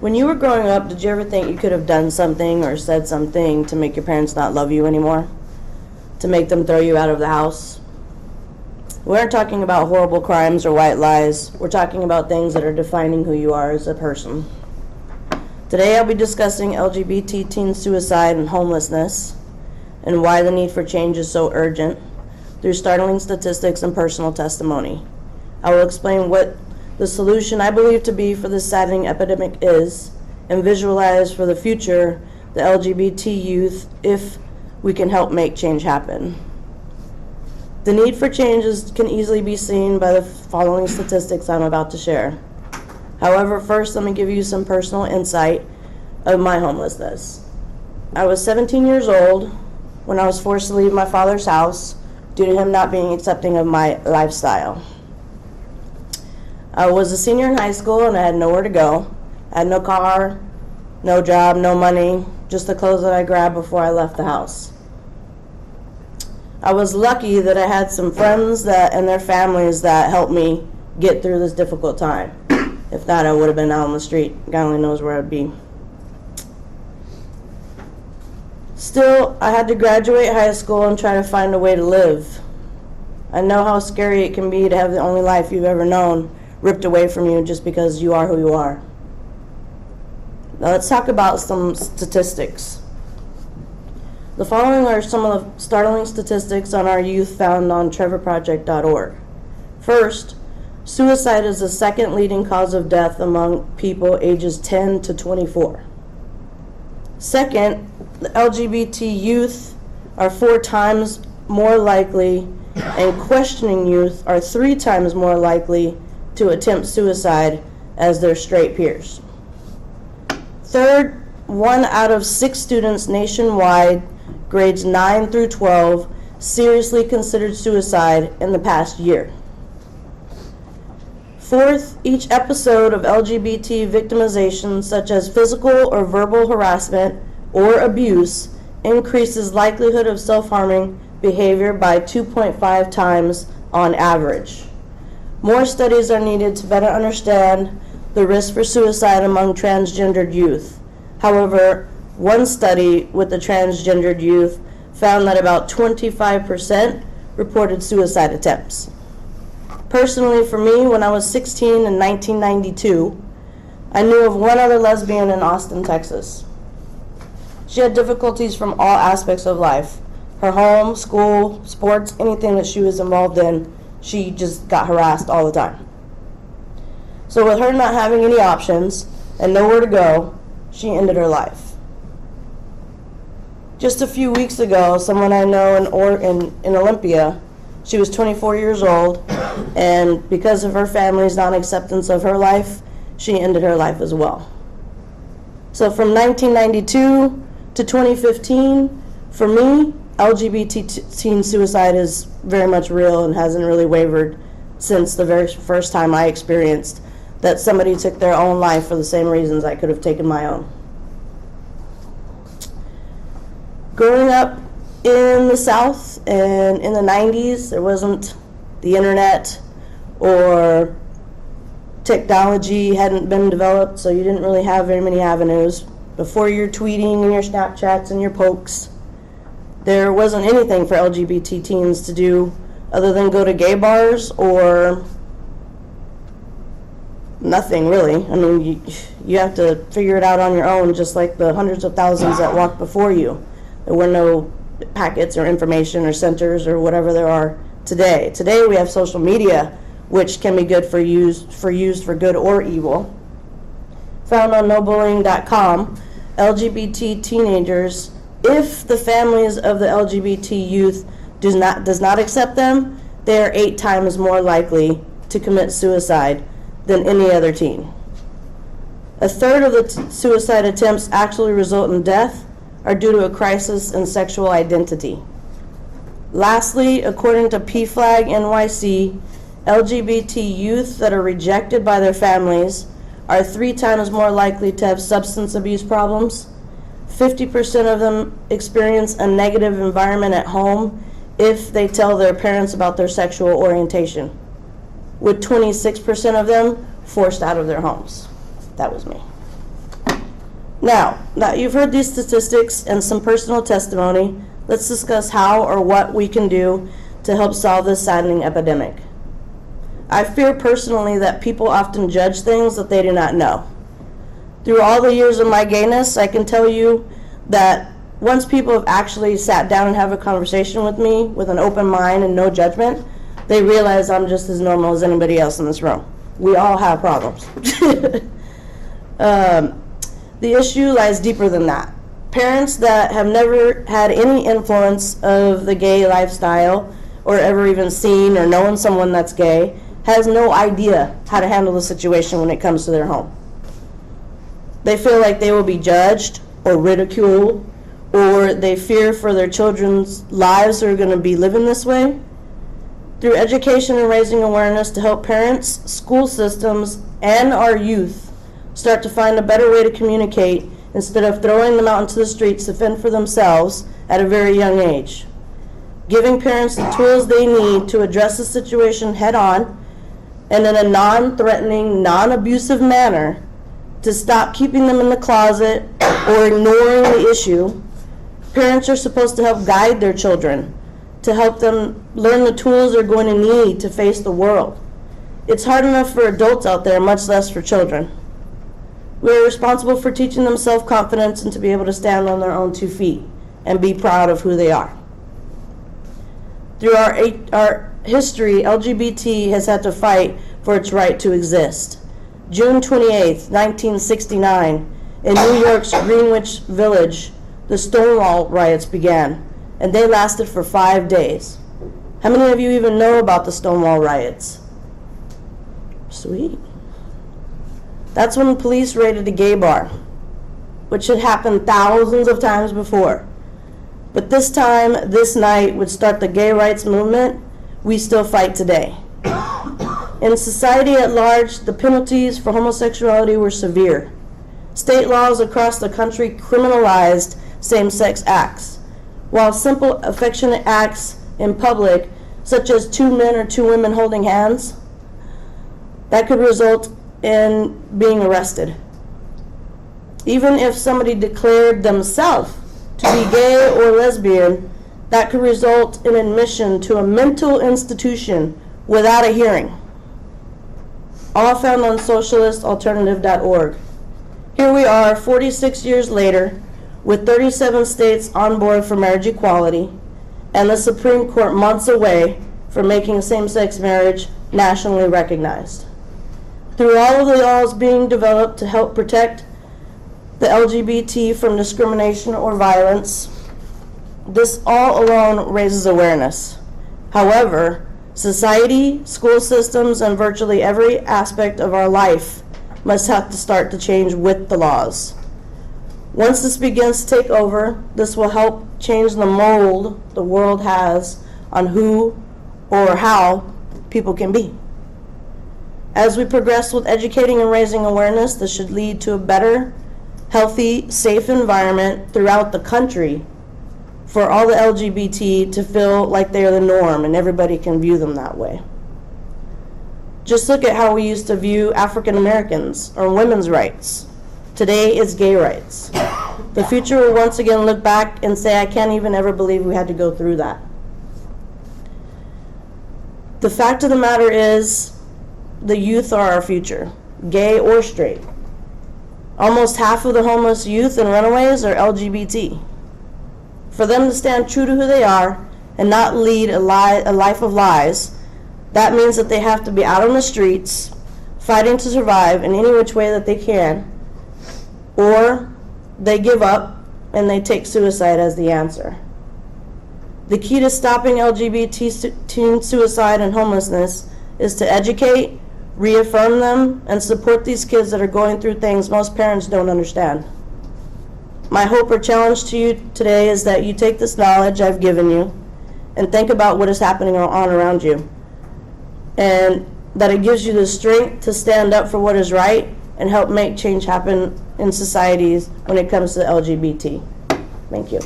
When you were growing up, did you ever think you could have done something or said something to make your parents not love you anymore? To make them throw you out of the house? We aren't talking about horrible crimes or white lies. We're talking about things that are defining who you are as a person. Today I'll be discussing LGBT teen suicide and homelessness and why the need for change is so urgent through startling statistics and personal testimony. I will explain what the solution I believe to be for this saddening epidemic is, and visualize for the future the LGBT youth if we can help make change happen. The need for changes can easily be seen by the following statistics I'm about to share. However, first let me give you some personal insight of my homelessness. I was 17 years old when I was forced to leave my father's house due to him not being accepting of my lifestyle. I was a senior in high school and I had nowhere to go. I had no car, no job, no money, just the clothes that I grabbed before I left the house. I was lucky that I had some friends and their families that helped me get through this difficult time. If not, I would have been out on the street. God only knows where I'd be. Still, I had to graduate high school and try to find a way to live. I know how scary it can be to have the only life you've ever known ripped away from you just because you are who you are. Now let's talk about some statistics. The following are some of the startling statistics on our youth found on trevorproject.org. First, suicide is the second leading cause of death among people ages 10 to 24. Second, the LGBT youth are 4 times more likely, and questioning youth are 3 times more likely to attempt suicide as their straight peers. Third, 1 out of 6 students nationwide, grades 9 through 12, seriously considered suicide in the past year. Fourth, each episode of LGBT victimization, such as physical or verbal harassment or abuse, increases likelihood of self-harming behavior by 2.5 times on average. More studies are needed to better understand the risk for suicide among transgendered youth. However, one study with the transgendered youth found that about 25% reported suicide attempts. Personally, for me, when I was 16 in 1992, I knew of one other lesbian in Austin, Texas. She had difficulties from all aspects of life. Her home, school, sports, anything that she was involved in, she just got harassed all the time. So with her not having any options and nowhere to go, she ended her life. Just a few weeks ago, someone I know in Olympia, she was 24 years old, and because of her family's non-acceptance of her life, she ended her life as well. So from 1992 to 2015, for me, LGBT teen suicide is very much real and hasn't really wavered since the very first time I experienced that somebody took their own life for the same reasons I could have taken my own. Growing up in the South and in the 90s, there wasn't the internet or technology hadn't been developed, so you didn't really have very many avenues. Before your tweeting and your Snapchats and your pokes, there wasn't anything for LGBT teens to do other than go to gay bars or nothing really. I mean, you have to figure it out on your own, just like the hundreds of thousands that walked before you. There were no packets or information or centers or whatever there are today. Today we have social media, which can be good for used for good or evil. Found on nobullying.com, LGBT teenagers, if the families of the LGBT youth does not accept them, they are 8 times more likely to commit suicide than any other teen. A third of the suicide attempts actually result in death are due to a crisis in sexual identity. Lastly, according to PFLAG NYC, LGBT youth that are rejected by their families are 3 times more likely to have substance abuse problems. 50% of them experience a negative environment at home if they tell their parents about their sexual orientation, with 26% of them forced out of their homes. That was me. Now that you've heard these statistics and some personal testimony, let's discuss how or what we can do to help solve this saddening epidemic. I fear personally that people often judge things that they do not know. Through all the years of my gayness, I can tell you that once people have actually sat down and have a conversation with me with an open mind and no judgment, they realize I'm just as normal as anybody else in this room. We all have problems. The issue lies deeper than that. Parents that have never had any influence of the gay lifestyle or ever even seen or known someone that's gay has no idea how to handle the situation when it comes to their home. They feel like they will be judged or ridiculed, or they fear for their children's lives who are going to be living this way. Through education and raising awareness to help parents, school systems, and our youth start to find a better way to communicate instead of throwing them out into the streets to fend for themselves at a very young age. Giving parents the tools they need to address the situation head on and in a non-threatening, non-abusive manner to stop keeping them in the closet or ignoring the issue. Parents are supposed to help guide their children, to help them learn the tools they're going to need to face the world. It's hard enough for adults out there, much less for children. We are responsible for teaching them self-confidence and to be able to stand on their own 2 feet and be proud of who they are. Through our history, LGBT has had to fight for its right to exist. June 28, 1969, in New York's Greenwich Village, the Stonewall riots began, and they lasted for 5 days. How many of you even know about the Stonewall riots? Sweet. That's when the police raided a gay bar, which had happened thousands of times before. But this time, this night, would start the gay rights movement we still fight today. In society at large, the penalties for homosexuality were severe. State laws across the country criminalized same-sex acts, while simple affectionate acts in public, such as 2 men or 2 women holding hands, that could result in being arrested. Even if somebody declared themselves to be gay or lesbian, that could result in admission to a mental institution without a hearing. All found on socialistalternative.org. Here we are, 46 years later, with 37 states on board for marriage equality, and the Supreme Court months away from making same-sex marriage nationally recognized. Through all of the laws being developed to help protect the LGBT from discrimination or violence, this all alone raises awareness. However, society, school systems, and virtually every aspect of our life must have to start to change with the laws. Once this begins to take over, this will help change the mold the world has on who or how people can be. As we progress with educating and raising awareness, this should lead to a better, healthy, safe environment throughout the country for all the LGBT to feel like they're the norm and everybody can view them that way. Just look at how we used to view African Americans or women's rights. Today it's gay rights. The future will once again look back and say, I can't even ever believe we had to go through that. The fact of the matter is, the youth are our future, gay or straight. Almost half of the homeless youth and runaways are LGBT. For them to stand true to who they are and not lead a life of lies, that means that they have to be out on the streets, fighting to survive in any which way that they can, or they give up and they take suicide as the answer. The key to stopping LGBT teen suicide and homelessness is to educate, reaffirm them, and support these kids that are going through things most parents don't understand. My hope or challenge to you today is that you take this knowledge I've given you and think about what is happening on around you, and that it gives you the strength to stand up for what is right and help make change happen in societies when it comes to LGBT. Thank you.